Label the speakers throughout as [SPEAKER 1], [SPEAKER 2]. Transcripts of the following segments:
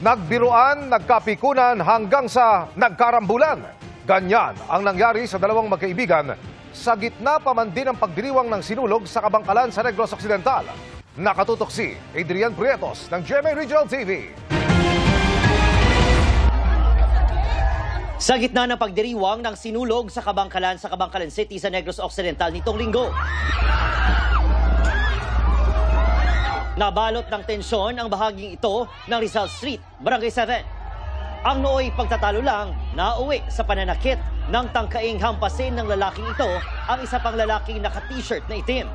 [SPEAKER 1] Nagbiruan, nagkapikunan hanggang sa nagkarambulan. Ganyan ang nangyari sa dalawang magkaibigan sa gitna pa man din ng pagdiriwang ng sinulog sa Kabangkalan sa Negros Occidental. Nakatutok si Adrian Prietos ng GMA Regional TV.
[SPEAKER 2] Sa gitna ng pagdiriwang ng sinulog sa Kabangkalan City sa Negros Occidental nitong linggo. Nabalot ng tensyon ang bahaging ito ng Rizal Street, Barangay 7. Ang nooy pagtatalo lang, nauwi sa pananakit ng tangkaing hampasin ng lalaking ito ang isa pang lalaking naka-t-shirt na itim.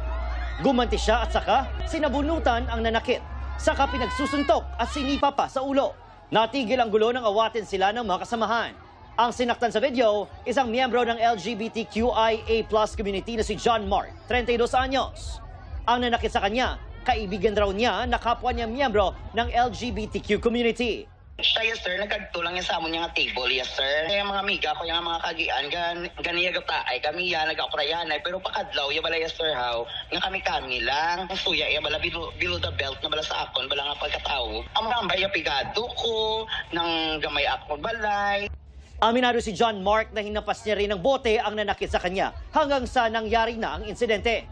[SPEAKER 2] Gumanti siya at saka sinabunutan ang nanakit. Saka pinagsusuntok at sinipa pa sa ulo. Natigil ang gulo ng awatin sila ng mga kasamahan. Ang sinaktan sa video, isang miyembro ng LGBTQIA+ community na si John Mark, 32 anyos. Ang nanakit sa kanya, kaibigan raw niya na kapwa niya miyembro ng LGBTQ community.
[SPEAKER 3] Siya, yes sir, nagkagtulang niya sa amon nga table, yes sir. Yung mga amiga ko, yung mga kagian, ganiya gata ay kami yan, nag-akrayan ay, pero pakadlaw, ya bala yes sir, how, nga kami lang. Ang suya, ya bala below the belt na bala sa akon, bala nga pagkatao. Ang mga ambay, pigado ko, nang gamay ako balay.
[SPEAKER 2] Aminado si John Mark na hinapas niya rin ng bote ang nanakit sa kanya hanggang sa nangyari na ang insidente.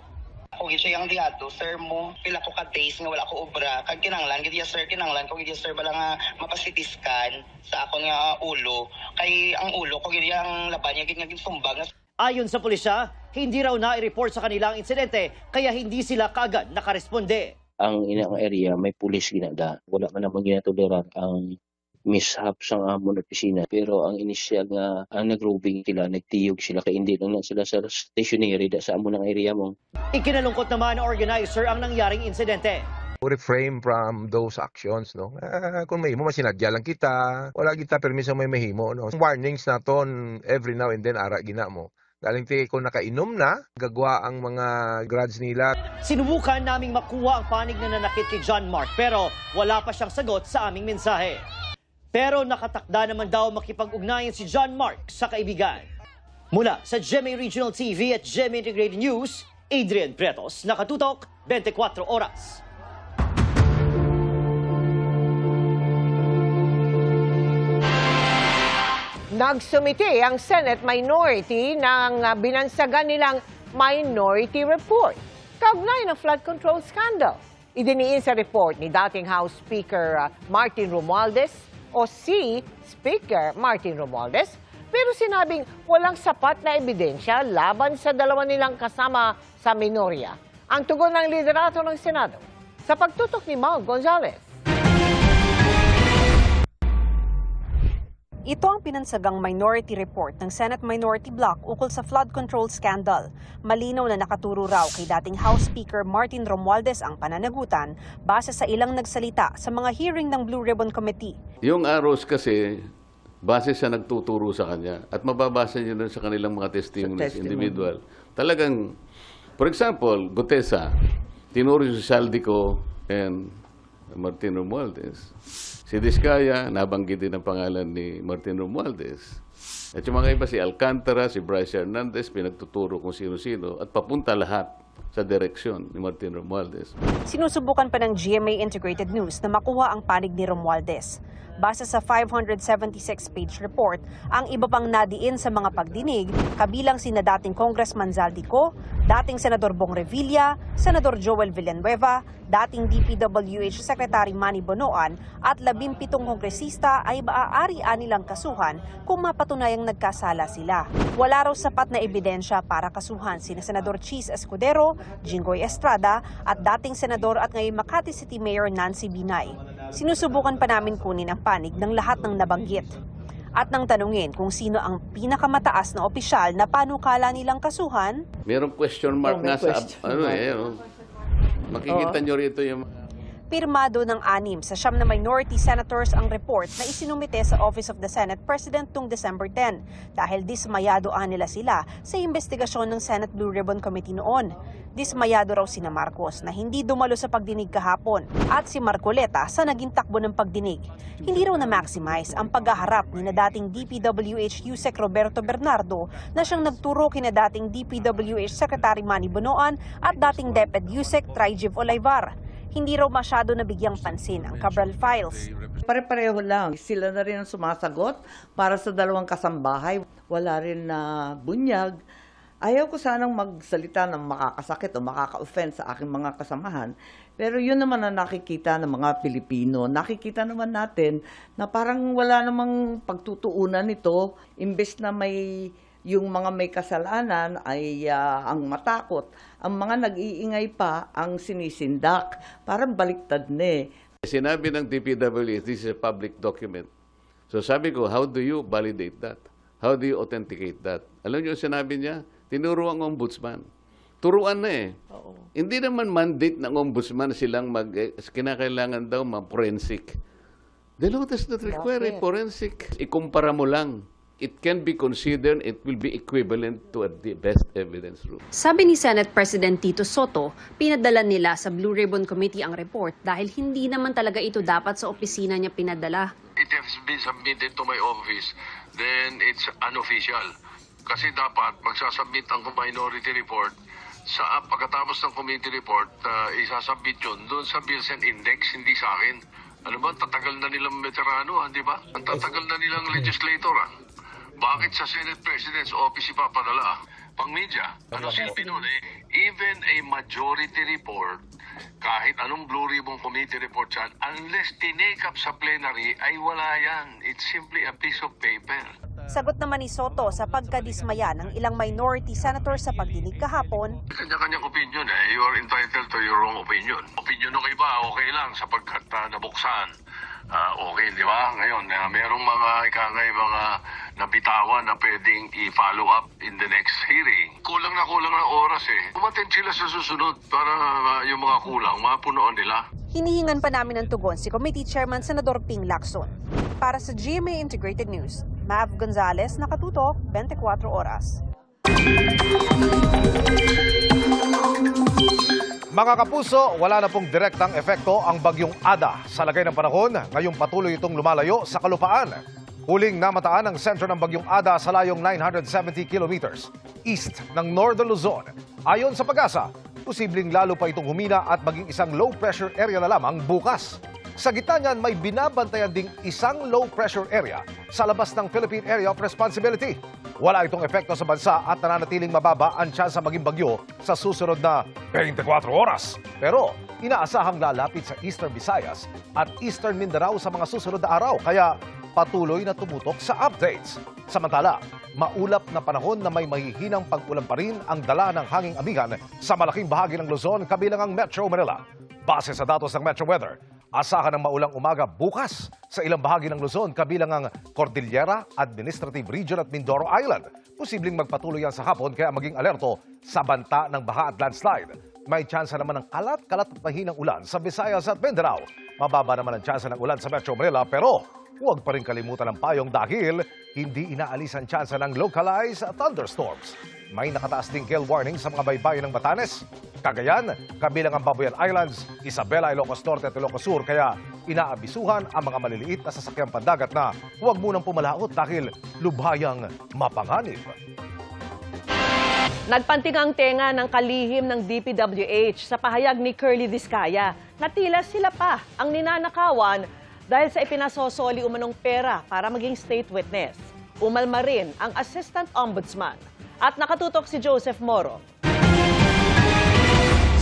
[SPEAKER 3] Kung siya yung diado, sir mo, pila ko ka days nga wala ko obra. Kag kinanglan, gid sir, kinanglan ko gid sir bala nga mapasitiskan sa akong nga ulo. Kay ang ulo ko gid ang laban niya gid nga sumbag.
[SPEAKER 2] Ayon sa pulisya, hindi raw na-report sa kanila ang insidente kaya hindi sila kaagad nakaresponde.
[SPEAKER 4] Ang inang area may pulis ginada. Wala man naman ginatoleran ang mishap sa amon opisina. Pero ang inisyal nga ang nag-roving sila, nagtiyog sila kay hindi lang sila sa stationary da sa amon ng area mo.
[SPEAKER 2] Ikinalungkot naman ng organizer ang nangyaring insidente.
[SPEAKER 1] Refrain from those actions, no? Kung may mo, sinadya lang kita. Wala kita permiso may mahimo, no? Warnings na ton every now and then ara gina mo. Galing ti kung nakainom na, gagwa ang mga grads nila.
[SPEAKER 2] Sinubukan naming makuha ang panig na nanakit kay John Mark pero wala pa siyang sagot sa aming mensahe. Pero nakatakda naman daw makipag-ugnayan si John Mark sa kaibigan. Mula sa GMA Regional TV at GMA Integrated News, Adrian Prietos, nakatutok 24 oras.
[SPEAKER 5] Nagsumiti ang Senate minority ng binansagan nilang Minority Report kaugnay ng flood control scandal. Idiniin sa report ni dating House Speaker Martin Romualdez o si Speaker Martin Romualdez, pero sinabing walang sapat na ebidensya laban sa dalawa nilang kasama sa minorya. Ang tugon ng liderato ng Senado sa pagtutok ni Mau Gonzalez.
[SPEAKER 6] Ito ang pinansagang minority report ng Senate Minority Bloc ukol sa flood control scandal. Malinaw na nakaturo raw kay dating House Speaker Martin Romualdez ang pananagutan base sa ilang nagsalita sa mga hearing ng Blue Ribbon Committee.
[SPEAKER 7] Yung arrows kasi, base sa nagtuturo sa kanya at mababasa niyo sa kanilang mga testimonies individual. Talagang, for example, Gutesa, tinuro si Saldico and Martin Romualdez. Si Diskaya, nabanggit din ang pangalan ni Martin Romualdez. At yung mga iba, si Alcantara, si Bryce Hernandez, pinagtuturo kung sino-sino at papunta lahat sa direksyon ni Martin Romualdez.
[SPEAKER 6] Sinusubukan pa ng GMA Integrated News na makuha ang panig ni Romualdez. Base sa 576-page report, ang iba pang nadiin sa mga pagdinig, kabilang sina dating Congressman Zaldico, dating Senador Bong Revilla, Senador Joel Villanueva, dating DPWH Secretary Manny Bonoan at 17 kongresista ay maaari nilang kasuhan kung mapatunayang nagkasala sila. Wala raw sapat na ebidensya para kasuhan sina Senador Chis Escudero, Jinggoy Estrada at dating Senador at ngayon Makati City Mayor Nancy Binay. Sinusubukan pa namin kunin ang panig ng lahat ng nabanggit. At nang tanungin kung sino ang pinakamataas na opisyal na panukala nilang kasuhan.
[SPEAKER 7] Merong question mark nga sa makikita nyo rito yung
[SPEAKER 6] Pirmado ng 6 sa 9 na minority senators ang report na isinumite sa Office of the Senate President tung December 10 dahil dismayado nila sila sa investigasyon ng Senate Blue Ribbon Committee noon. Dismayado raw sina Marcos na hindi dumalo sa pagdinig kahapon at si Marcoleta sa naging takbo ng pagdinig. Hindi raw na-maximize ang paghaharap ni na dating DPWH Yusek Roberto Bernardo na siyang nagturo kina dating DPWH Secretary Manny Bonoan at dating DepEd Yusek Trijiv Olivar. hindi raw masyado nabigyang pansin ang Cabral Files.
[SPEAKER 8] Pare-pareho lang. Sila na rin ang sumasagot para sa dalawang kasambahay. Wala rin na bunyag. Ayaw ko sanang magsalita ng makakasakit o makaka-offend sa aking mga kasamahan. Pero yun naman ang nakikita ng mga Pilipino. Nakikita naman natin na parang wala namang pagtutuunan nito. Imbes na yung mga may kasalanan ay ang matakot. Ang mga nag-iingay pa ang sinisindak. Parang baliktad na eh.
[SPEAKER 7] Sinabi ng DPWH, this is a public document. So sabi ko, how do you validate that? How do you authenticate that? Alam niyo sinabi niya? Tinuro ang ombudsman. Turuan na eh. Hindi naman mandate ng ombudsman silang kinakailangan daw ma-forensic. The law does not require a forensic. Ikumpara mo lang. It can be considered, it will be equivalent to the best evidence room.
[SPEAKER 9] Sabi ni Senate President Tito Soto, pinadala nila sa Blue Ribbon Committee ang report dahil hindi naman talaga ito dapat sa opisina niya pinadala.
[SPEAKER 10] It has been submitted to my office, then it's unofficial. Kasi dapat magsasubmit ang minority report sa pagkatapos ng committee report, isasubmit yun doon sa Bills and Index, hindi sa akin. Ano ba, tatagal na nilang veterano, di ba? Ang tatagal na nilang legislator, Bakit sa Senate President's Office ipapadala? Pang-media. Ano silbi nun eh? Even a majority report, kahit anong Blue Ribbon Committee report yan, unless tinake up sa plenary, ay wala yan. It's simply a piece of paper.
[SPEAKER 6] Sagot naman ni Soto sa pagkadismaya ng ilang minority senators sa pagdinig kahapon.
[SPEAKER 10] Kanya-kanyang opinion eh. You are entitled to your own opinion. Opinion ng iba, okay lang sapagkat nabuksan. Okay, di ba? Ngayon, merong mga mga nabitawan na pwedeng i-follow up in the next hearing. Kulang na oras eh. Umattend sila sa susunod para yung mga kulang, mapunoan nila.
[SPEAKER 6] Hinihingan pa namin ng tugon si Committee Chairman Senador Ping Lacson. Para sa GMA Integrated News, Mav Gonzalez, nakatutok, 24 oras.
[SPEAKER 1] Mga kapuso, wala na pong direktang epekto ang bagyong Ada sa lagay ng panahon. Ngayong patuloy itong lumalayo sa kalupaan. Huling namataan ang sentro ng bagyong Ada sa layong 970 kilometers east ng Northern Luzon. Ayon sa Pag-asa, posibleng lalo pa itong humina at maging isang low pressure area na lamang bukas. Sa gitna niyan, may binabantayan ding isang low pressure area sa labas ng Philippine Area of Responsibility. Wala itong epekto sa bansa at nananatiling mababa ang tsansa maging bagyo sa susunod na 24 oras. Pero inaasahang lalapit sa Eastern Visayas at Eastern Mindanao sa mga susunod na araw, kaya patuloy na tumutok sa updates. Samantala, maulap na panahon na may mahihinang pag-ulan pa rin ang dala ng hanging amihan sa malaking bahagi ng Luzon kabilang ang Metro Manila. Base sa datos ng Metro Weather, asahan ng maulang umaga bukas sa ilang bahagi ng Luzon kabilang ang Cordillera, Administrative Region at Mindoro Island. Posibleng magpatuloy yan sa hapon kaya maging alerto sa banta ng baha at landslide. May tsansa naman ng kalat-kalat at mahinang ulan sa Visayas at Mindanao. Mababa naman ang tsansa ng ulan sa Metro Manila pero huwag pa rin kalimutan ang payong dahil hindi inaalis ang tsansa ng localized thunderstorms. May nakataas ding gale warning sa mga baybayin ng Batanes, Cagayan, kabilang ang Babuyan Islands, Isabela, Ilocos Norte at Ilocos Sur. Kaya inaabisuhan ang mga maliliit na sasakyang pandagat na huwag munang pumalaot dahil lubhayang mapanganib.
[SPEAKER 11] Nagpanting ang tenga ng kalihim ng DPWH sa pahayag ni Curly Discaya na tila sila pa ang ninanakawan dahil sa ipinasosoli umanong pera para maging state witness. Umalma rin ang Assistant Ombudsman. At nakatutok si Joseph Moro.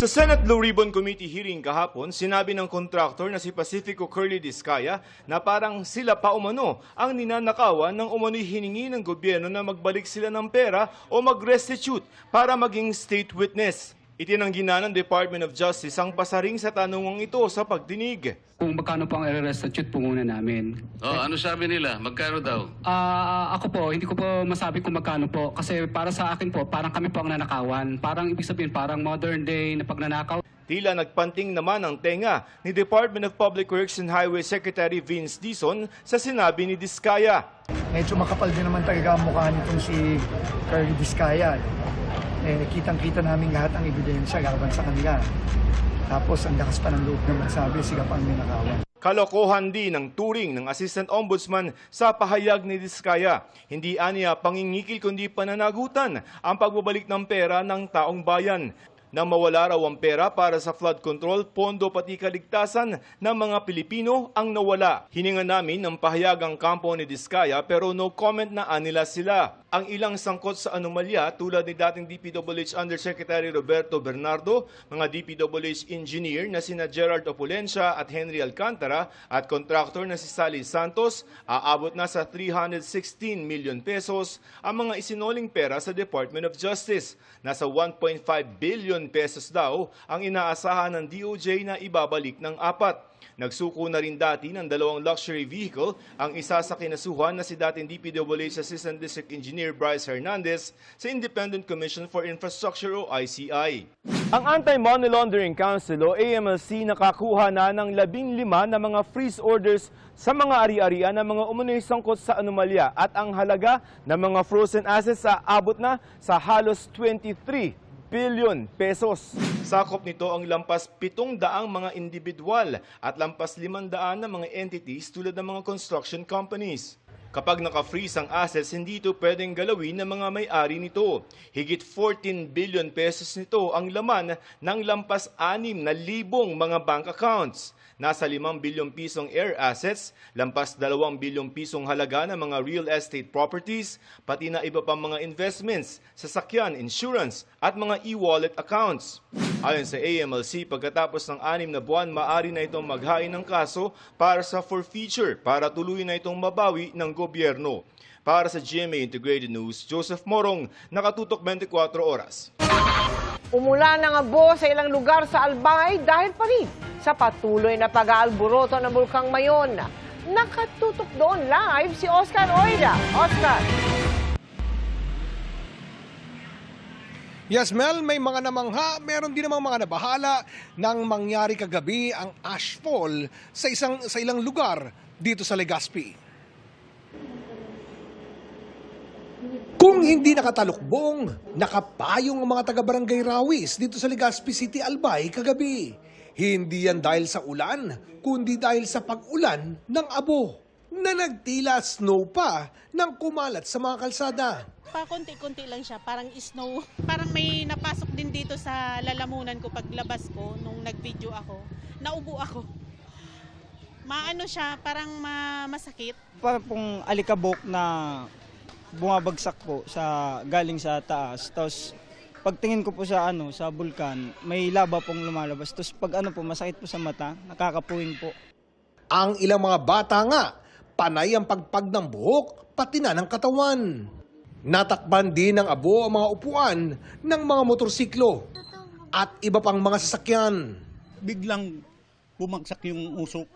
[SPEAKER 12] Sa Senate Blue Ribbon Committee hearing kahapon, sinabi ng kontraktor na si Pacifico Curly Discaya na parang sila pa umano ang ninanakawan ng umano'y hiningi ng gobyerno na magbalik sila ng pera o mag-restitute para maging state witness. Itinanggi na ng Department of Justice ang pasaring sa tanungang ito sa pagdinig.
[SPEAKER 13] Kung magkano po ang i-restitute po muna namin.
[SPEAKER 7] Ano sabi nila? Magkano daw?
[SPEAKER 13] Ako po, hindi ko po masabi kung magkano po. Kasi para sa akin po, parang kami po ang nanakawan. Parang ibig sabihin, parang modern day na pagnanakaw.
[SPEAKER 12] Tila nagpanting naman ang tenga ni Department of Public Works and Highway Secretary Vince Dizon sa sinabi ni Discaya.
[SPEAKER 14] Medyo makapal din naman talaga ang mukha nitong si Curly Discaya. Kitang-kita namin lahat ang ebidensya laban sa kanila. Tapos ang lakas pa ng loob na magsabi, sila pa ang ninakawan.
[SPEAKER 12] Kalokohan din ang turing ng Assistant Ombudsman sa pahayag ni Discaya. Hindi aniya pangingikil kundi pananagutan ang pagbabalik ng pera ng taong bayan. Nang mawala raw ang pera para sa flood control, pondo pati kaligtasan ng mga Pilipino ang nawala. Hininga namin ng pahayag ang kampo ni Diskaya pero no comment na anila sila. Ang ilang sangkot sa anomalya tulad ni dating DPWH Undersecretary Roberto Bernardo, mga DPWH engineer na sina Gerard Opulencia at Henry Alcantara at contractor na si Sally Santos, aabot na sa 316 million pesos ang mga isinoling pera sa Department of Justice. Nasa 1.5 billion pesos daw ang inaasahan ng DOJ na ibabalik ng 4. Nagsuko na rin dati ng 2 luxury vehicle ang isa sa kinasuhan na si dating DPWH Assistant District Engineer Bryce Hernandez sa Independent Commission for Infrastructure o ICI. Ang Anti-Money Laundering Council o AMLC nakakuha na ng 15 na mga freeze orders sa mga ari-arian ng mga umunoy sangkot sa anomalya at ang halaga ng mga frozen assets aabot na sa halos 23 billion pesos. Sakop nito ang lampas 700 mga individual at lampas 500 na mga entities tulad ng mga construction companies. Kapag naka-freeze ang assets, hindi ito pwedeng galawin ng mga may-ari nito. Higit 14 billion pesos nito ang laman ng lampas 6,000 mga bank accounts. Nasa 5 bilyong pisong air assets, lampas 2 bilyong pisong halaga ng mga real estate properties, pati na iba pang mga investments, sasakyan, insurance at mga e-wallet accounts. Ayon sa AMLC, pagkatapos ng 6 na buwan, maaari na itong maghain ng kaso para sa forfeiture para tuluyan na itong mabawi ng gobyerno. Para sa GMA Integrated News, Joseph Morong, nakatutok 24 oras.
[SPEAKER 5] Umulan ng abo sa ilang lugar sa Albay dahil pa rin sa patuloy na pag-aalburoto ng Bulkang Mayon. Nakatutok doon live si Oscar Oida. Oscar.
[SPEAKER 15] Yes, Mel, may mga namangha, meron din namang mga nabahala nang mangyari kagabi ang ashfall sa ilang lugar dito sa Legazpi. Kung hindi nakatalukbong, nakapayong ang mga taga-barangay Rawis dito sa Legazpi City, Albay kagabi. Hindi yan dahil sa ulan, kundi dahil sa pag-ulan ng abo na nagtila snow pa nang kumalat sa mga kalsada.
[SPEAKER 16] Konti-konti lang siya, parang snow. Parang may napasok din dito sa lalamunan ko paglabas ko nung nag-video ako. Naubo ako. Maano siya, parang masakit.
[SPEAKER 17] Parang pong alikabok na bumabagsak po sa galing sa taas. Tapos pagtingin ko po sa sa bulkan, may lava pong lumalabas. Tapos pag po masakit po sa mata, nakakapuwing po.
[SPEAKER 15] Ang ilang mga bata nga, panay ang pagpag ng buhok, pati na ng katawan. Natakban din ng abo ang mga upuan ng mga motorsiklo at iba pang mga sasakyan.
[SPEAKER 18] Biglang bumagsak yung usok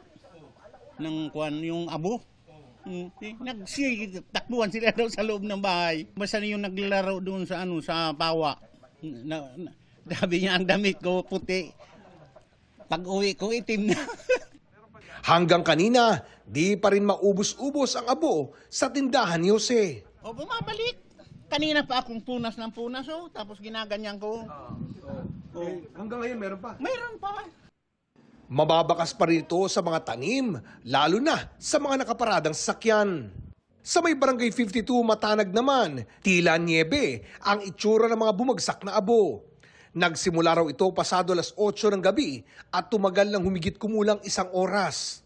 [SPEAKER 18] ng yung abo. Takbuhan sila daw sa loob ng bahay. Basta yung naglalaro doon sa sa pawa. Sabi niya ang damit ko puti. Pag-uwi ko itim na.
[SPEAKER 15] Hanggang kanina, di pa rin maubos-ubos ang abo sa tindahan ni Jose.
[SPEAKER 18] O bumabalik. Kanina pa akong punas ng punas tapos ginaganyan ko.
[SPEAKER 15] Hanggang ngayon meron pa?
[SPEAKER 18] Meron pa.
[SPEAKER 15] Mababakas pa rin ito sa mga tanim, lalo na sa mga nakaparadang sasakyan. Sa may barangay 52 Matanag naman, tila niebe ang itsura ng mga bumagsak na abo. Nagsimula raw ito pasado alas 8 ng gabi at tumagal ng humigit kumulang 1 oras.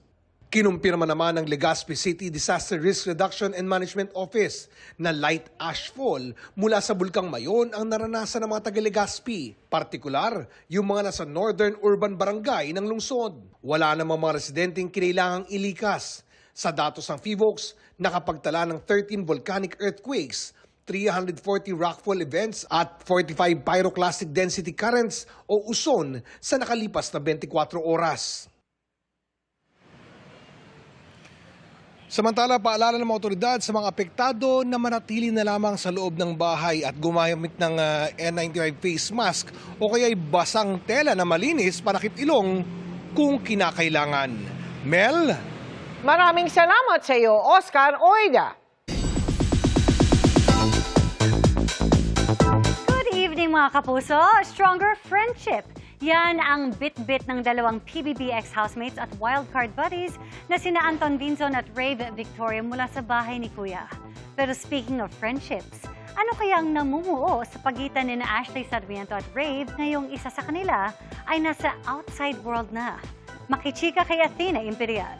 [SPEAKER 15] Kinumpirma naman ng Legazpi City Disaster Risk Reduction and Management Office na light ashfall mula sa Bulkang Mayon ang naranasan ng mga taga-Legazpi. Partikular, yung mga nasa Northern Urban Barangay ng lungsod. Wala namang mga residenteng kinailangang ilikas. Sa datos ng FIVOX, nakapagtala ng 13 volcanic earthquakes, 340 rockfall events at 45 pyroclastic density currents o uson sa nakalipas na 24 oras. Samantala, paalala ng mga otoridad sa mga apektado na manatili na lamang sa loob ng bahay at gumamit ng N95 face mask o kaya'y basang tela na malinis para ilong kung kinakailangan. Mel?
[SPEAKER 5] Maraming salamat sa iyo, Oscar Oida.
[SPEAKER 19] Good evening mga kapuso! Stronger friendship. Yan ang bit-bit ng dalawang PBB ex-housemates at wildcard buddies na sina Anton Vinson at Rave Victoria mula sa bahay ni Kuya. Pero speaking of friendships, Ano kayang namumuo sa pagitan ni Ashley Sarmiento at Rave ngayong isa sa kanila ay nasa outside world na? Makichika kay Athena Imperial.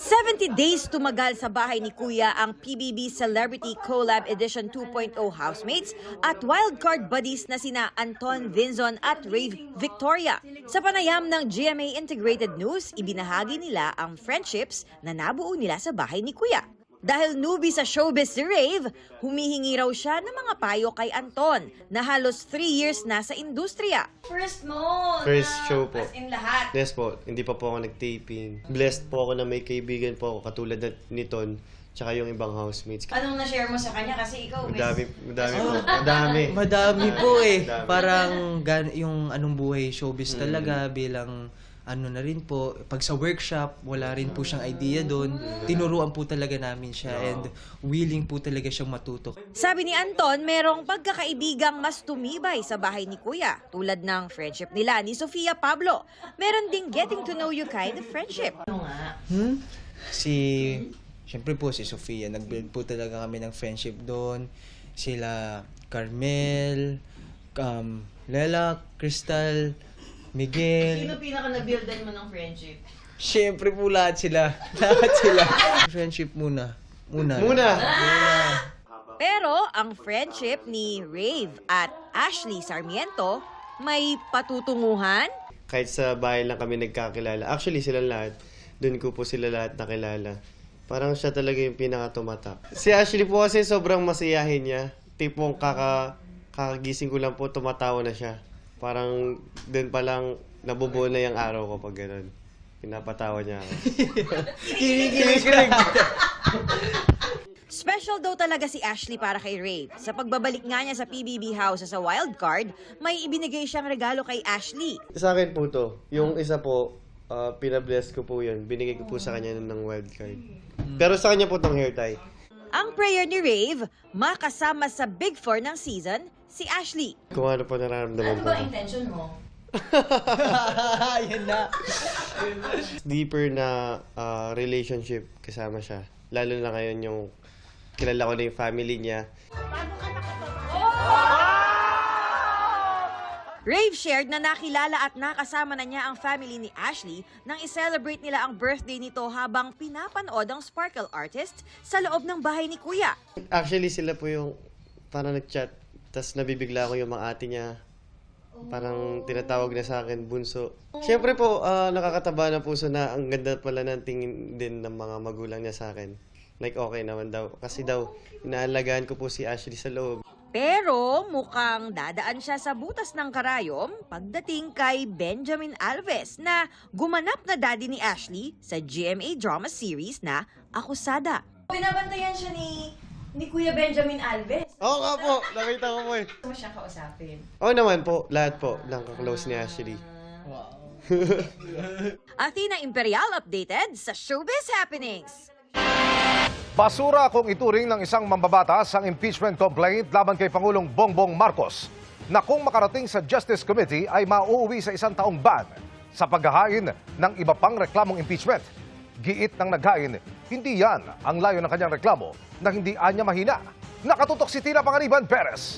[SPEAKER 20] 70 days tumagal sa bahay ni Kuya ang PBB Celebrity Collab Edition 2.0 housemates at wildcard buddies na sina Anton Vinzon at Rave Victoria. Sa panayam ng GMA Integrated News, ibinahagi nila ang friendships na nabuo nila sa bahay ni Kuya. Dahil newbie sa showbiz si Rave, humihingi raw siya ng mga payo kay Anton na halos 3 years na sa industriya.
[SPEAKER 21] First show po.
[SPEAKER 20] As in lahat.
[SPEAKER 21] Yes po, hindi pa po ako nag-taping. Blessed po ako na may kaibigan po ako katulad ni Ton, tsaka yung ibang housemates.
[SPEAKER 20] Anong na-share mo sa kanya? Kasi ikaw,
[SPEAKER 21] Madami po.
[SPEAKER 22] Madami po eh. Parang yung anong buhay showbiz talaga bilang ano na rin po, pag sa workshop, wala rin po siyang idea doon. Tinuruan po talaga namin siya and willing po talaga siyang matuto.
[SPEAKER 20] Sabi ni Anton, merong pagkakaibigang mas tumibay sa bahay ni Kuya, tulad ng friendship nila ni Sofia Pablo. Meron ding getting to know you kind of friendship.
[SPEAKER 22] Siyempre po si Sofia, nag-build po talaga kami ng friendship doon. Sila Carmel, Lela, Crystal, Miguel.
[SPEAKER 20] Sino pinaka-na-buildan mo ng friendship?
[SPEAKER 22] Siyempre po lahat sila. Friendship muna.
[SPEAKER 20] Pero ang friendship ni Rave at Ashley Sarmiento may patutunguhan.
[SPEAKER 21] Kahit sa bahay lang kami nagkakilala. Actually, silang lahat. Doon ko po sila lahat nakilala. Parang siya talaga yung pinaka-tumatak. Si Ashley po kasi sobrang masiyahin niya. Tipong kakagising ko lang po, tumatawa na siya. Parang doon pa lang nabubuo na yung araw ko pag gano'n. Pinapatawa niya ako.
[SPEAKER 22] Kinikilig.
[SPEAKER 20] Special daw talaga si Ashley para kay Rave. Sa pagbabalik nga niya sa PBB House sa wildcard, may ibinigay siyang regalo kay Ashley.
[SPEAKER 21] Sa akin po to. Yung isa po, pinabless ko po yun. Binigay ko po sa kanya ng wildcard. Pero sa kanya po tong hair tie.
[SPEAKER 20] Ang prayer ni Rave, makasama sa Big Four ng season, si Ashley.
[SPEAKER 21] Kung ano po nararamdaman ko.
[SPEAKER 20] intention mo?
[SPEAKER 22] Yan na.
[SPEAKER 21] Deeper na relationship kasama siya. Lalo na ngayon yung kilala ko na yung family niya.
[SPEAKER 20] Rave shared na nakilala at nakasama na niya ang family ni Ashley nang i-celebrate nila ang birthday nito habang pinapanood ang Sparkle Artist sa loob ng bahay ni Kuya.
[SPEAKER 21] Actually, sila po yung parang nag-chat. Tapos nabibigla ko yung mga ate niya. Parang tinatawag na sa akin, bunso. Siyempre po, nakakataba na puso na ang ganda pala ng tingin din ng mga magulang niya sa akin. Like, okay naman daw. Kasi daw, inaalagaan ko po si Ashley sa loob.
[SPEAKER 20] Pero mukhang dadaan siya sa butas ng karayom pagdating kay Benjamin Alves na gumanap na daddy ni Ashley sa GMA drama series na Akusada. Binabantayan siya ni Kuya Benjamin Alves.
[SPEAKER 21] Oo nga po, nakita ko po eh.
[SPEAKER 20] Gusto mo siyang kausapin?
[SPEAKER 21] Oo naman po, lahat po, lang ka-close ni Ashley.
[SPEAKER 20] Athena Imperial updated sa Showbiz Happenings.
[SPEAKER 1] Basura kung ituring ng isang mambabatas ang impeachment complaint laban kay Pangulong Bongbong Marcos na kung makarating sa Justice Committee ay mauuwi sa 1 taong ban sa paghahain ng iba pang reklamong impeachment. Giit ng naghain, hindi yan ang layo ng kanyang reklamo na hindi anya mahina. Nakatutok si Tina Panganiban Perez.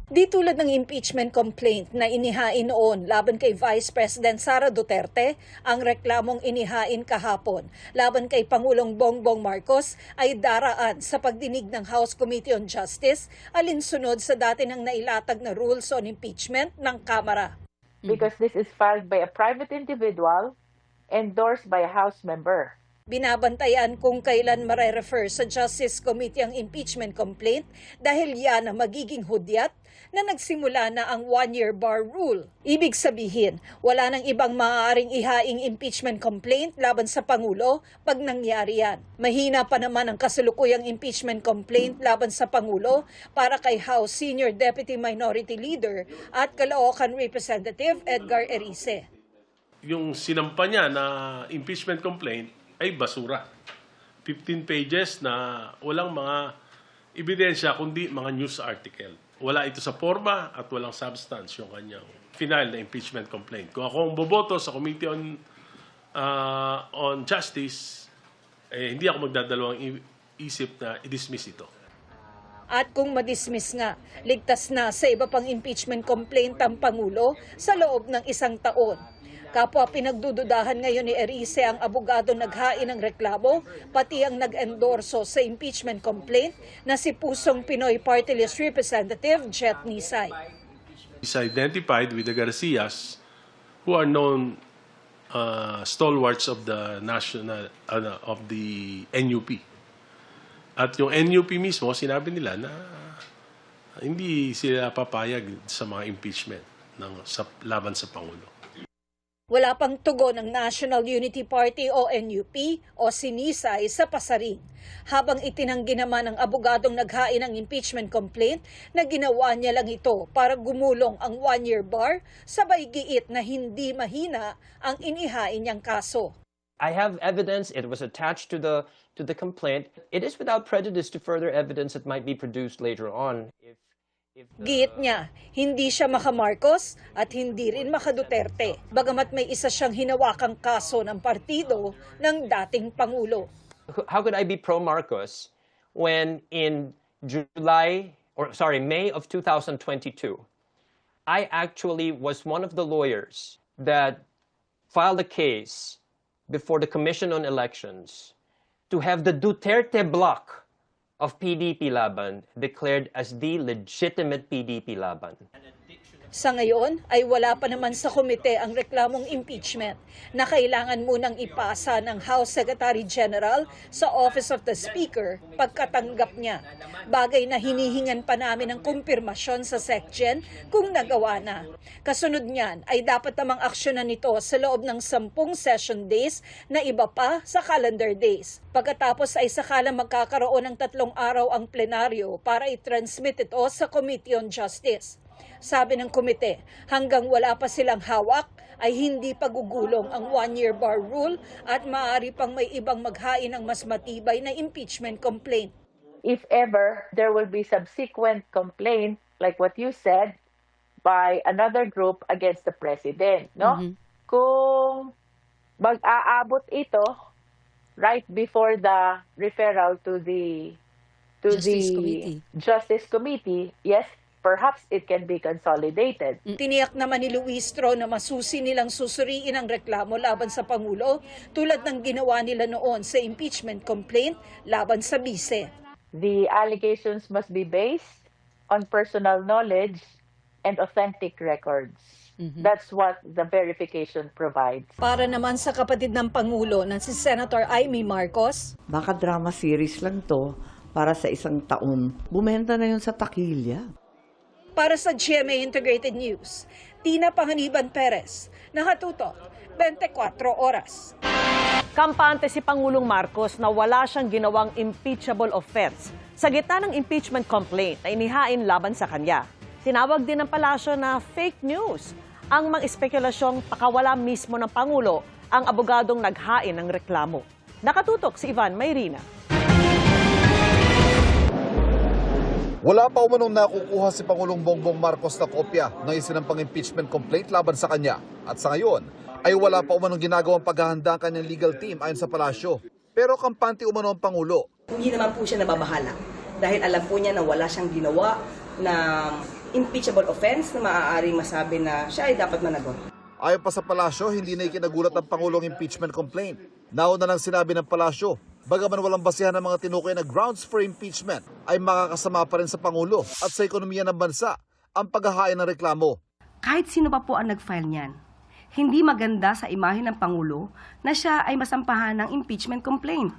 [SPEAKER 23] Di tulad ng impeachment complaint na inihain noon laban kay Vice President Sara Duterte, ang reklamong inihain kahapon laban kay Pangulong Bongbong Marcos ay daraan sa pagdinig ng House Committee on Justice alinsunod sa dati nang nailatag na rules on impeachment ng Kamara.
[SPEAKER 24] Because this is filed by a private individual endorsed by a House member.
[SPEAKER 23] Binabantayan kung kailan mare-refer sa Justice Committee ang impeachment complaint dahil yan ang magiging hudyat na nagsimula na ang 1-year bar rule. Ibig sabihin, wala nang ibang maaaring ihaing impeachment complaint laban sa Pangulo pag nangyari yan. Mahina pa naman ang kasulukuyang impeachment complaint laban sa Pangulo para kay House Senior Deputy Minority Leader at Caloocan Representative Edgar Erice.
[SPEAKER 25] Yung sinampa niya na impeachment complaint ay basura. 15 pages na walang mga ebidensya kundi mga news article. Wala ito sa forma at walang substance yung kanyang final na impeachment complaint. Kung ako ang boboto sa Committee on Justice, hindi ako magdadalawang isip na i-dismiss ito.
[SPEAKER 23] At kung madismiss nga, ligtas na sa iba pang impeachment complaint ang Pangulo sa loob ng 1 taon. Kapwa pinagdududahan ngayon ni Erice ang abogado naghain ng reklamo, pati ang nag-endorso sa impeachment complaint na si Pusong Pinoy Party List Representative Jet Nisay.
[SPEAKER 25] Is identified with the Garcias, who are known stalwarts of the national of the NUP. At yung NUP mismo, sinabi nila na hindi sila papayag sa mga impeachment laban sa Pangulo.
[SPEAKER 23] Wala pang tugon ng National Unity Party o NUP o sinisay sa pasaring. Habang itinanggi naman ng abogadong naghain ng impeachment complaint na ginawa niya lang ito para gumulong ang 1-year bar, sabay giit na hindi mahina ang inihain niyang kaso.
[SPEAKER 2] I have evidence. It was attached to the complaint. It is without prejudice to further evidence that might be produced later on.
[SPEAKER 23] Giit niya, hindi siya maka-Marcos at hindi rin maka-Duterte, bagamat may isa siyang hinawakang kaso ng partido ng dating Pangulo.
[SPEAKER 2] How could I be pro-Marcos when in May of 2022, I actually was one of the lawyers that filed a case before the Commission on Elections to have the Duterte bloc of PDP Laban declared as the legitimate PDP Laban.
[SPEAKER 23] Sa ngayon ay wala pa naman sa komite ang reklamong impeachment na kailangan munang ipasa ng House Secretary General sa Office of the Speaker pagkatanggap niya. Bagay na hinihingan pa namin ng kumpirmasyon sa SecGen kung nagawa na. Kasunod niyan ay dapat namang aksyonan nito sa loob ng 10 session days na iba pa sa calendar days. Pagkatapos ay sakalang magkakaroon ng 3 araw ang plenaryo para i-transmit ito sa Committee on Justice. Sabi ng komite, hanggang wala pa silang hawak ay hindi pagugulong ang 1-year bar rule at maaari pang may ibang maghain ng mas matibay na impeachment complaint.
[SPEAKER 24] If ever there will be subsequent complaint, like what you said, by another group against the president, no? Kung mag-aabot ito right before the referral to the Justice Committee, yes, perhaps it can be consolidated.
[SPEAKER 23] Tiniyak naman ni Luis Tro na masusi nilang susuriin ang reklamo laban sa Pangulo tulad ng ginawa nila noon sa impeachment complaint laban sa bise.
[SPEAKER 24] The allegations must be based on personal knowledge and authentic records. That's what the verification provides.
[SPEAKER 23] Para naman sa kapatid ng Pangulo na si Senator Amy Marcos,
[SPEAKER 3] baka drama series lang to para sa 1 taon. Bumenta na yun sa takilya.
[SPEAKER 23] Para sa GMA Integrated News, Tina Panganiban Perez, nakatutok 24 oras.
[SPEAKER 11] Kampante si Pangulong Marcos na wala siyang ginawang impeachable offense sa gitna ng impeachment complaint na inihain laban sa kanya. Tinawag din ng palasyo na fake news ang mga espekulasyong pakawala mismo ng Pangulo ang abogadong naghain ng reklamo. Nakatutok si Ivan Mayrina.
[SPEAKER 1] Wala pa umanong nakukuha si Pangulong Bongbong Marcos na kopya ng isinampang impeachment complaint laban sa kanya. At sa ngayon, ay wala pa umanong ginagawang paghahanda ang kanyang legal team ayon sa palasyo. Pero kampante umano ang Pangulo.
[SPEAKER 4] Hindi naman po siya nababahala dahil alam po niya na wala siyang ginawa na impeachable offense na maaaring masabi na siya ay dapat managot.
[SPEAKER 1] Ayon pa sa palasyo, hindi na ikinagulat ang Pangulong impeachment complaint. Nauna nang sinabi ng palasyo, bagaman walang basihan ng mga tinukoy na grounds for impeachment, ay makakasama pa rin sa Pangulo at sa ekonomiya ng bansa ang paghahain ng reklamo.
[SPEAKER 8] Kahit sino pa po ang nag-file niyan, hindi maganda sa imahe ng Pangulo na siya ay masampahan ng impeachment complaint.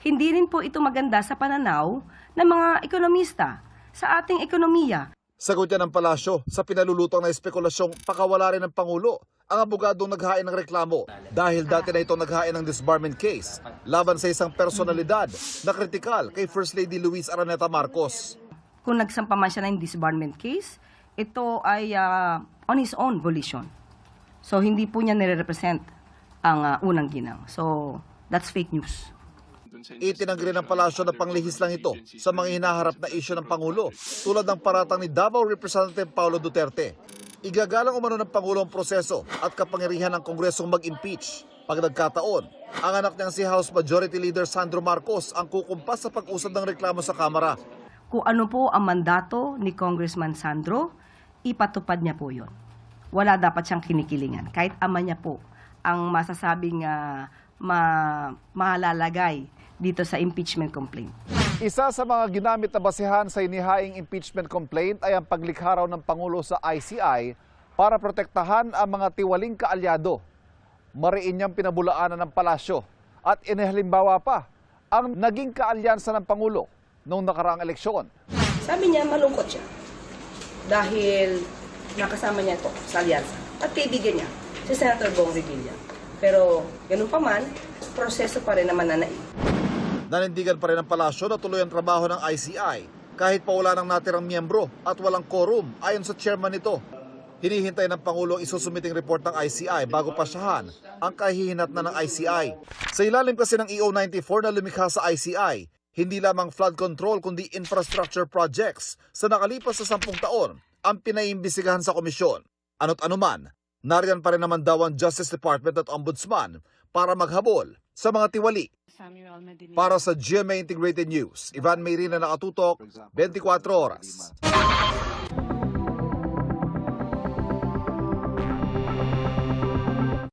[SPEAKER 8] Hindi rin po ito maganda sa pananaw ng mga ekonomista sa ating ekonomiya.
[SPEAKER 1] Sagot yan ng palasyo sa pinalulutang na espekulasyong pakawala rin ng Pangulo ang abogadong naghain ng reklamo dahil dati na ito naghain ng disbarment case laban sa isang personalidad na kritikal kay First Lady Luis Araneta Marcos.
[SPEAKER 8] Kung nagsampa man siya ng disbarment case, ito ay on his own volition. So hindi po niya nire-represent ang unang ginang. So that's fake news.
[SPEAKER 1] Itinanggi rin ng palasyo na panglihis lang ito sa mga hinaharap na isyu ng Pangulo tulad ng paratang ni Davao Representative Paulo Duterte. Igagalang umano ng Pangulo ang proseso at kapangyarihan ng Kongresong mag-impeach.
[SPEAKER 6] Pag nagkataon, ang anak niyang si House Majority Leader Sandro Marcos ang kukumpas sa pag-usad ng reklamo sa Kamara.
[SPEAKER 8] Kung ano po ang mandato ni Congressman Sandro, ipatupad niya po yun. Wala dapat siyang kinikilingan. Kahit ama niya po ang masasabing malalagay dito sa impeachment complaint.
[SPEAKER 7] Isa sa mga ginamit na basehan sa inihaing impeachment complaint ay ang paglikha raw ng Pangulo sa ICI para protektahan ang mga tiwaling kaalyado. Mariin niyang pinabulaanan ng palasyo at inihalimbawa pa ang naging kaalyansa ng Pangulo noong nakaraang eleksyon.
[SPEAKER 4] Sabi niya, malungkot siya. Dahil nakasama niya ito sa alyansa. At kaibigan niya, si Senator Bong Revilla. Pero ganun pa man, proseso pa rin naman nananaig.
[SPEAKER 6] Nanindigan pa rin ang palasyo na tuloy ang trabaho ng ICI kahit pa wala nang natirang miyembro at walang quorum ayon sa chairman nito. Hinihintay ng Pangulo ang isusumiting report ng ICI bago pasyahan ang kahihinatnan ng ICI. Sa ilalim kasi ng EO94 na lumikha sa ICI, hindi lamang flood control kundi infrastructure projects sa nakalipas sa 10 taon ang pinaimbisigahan sa komisyon. Ano't anuman, nariyan pa rin naman daw ang Justice Department at Ombudsman para maghabol sa mga tiwali. Para sa GMA Integrated News, Ivan Mayrina, nakatutok, 24 oras.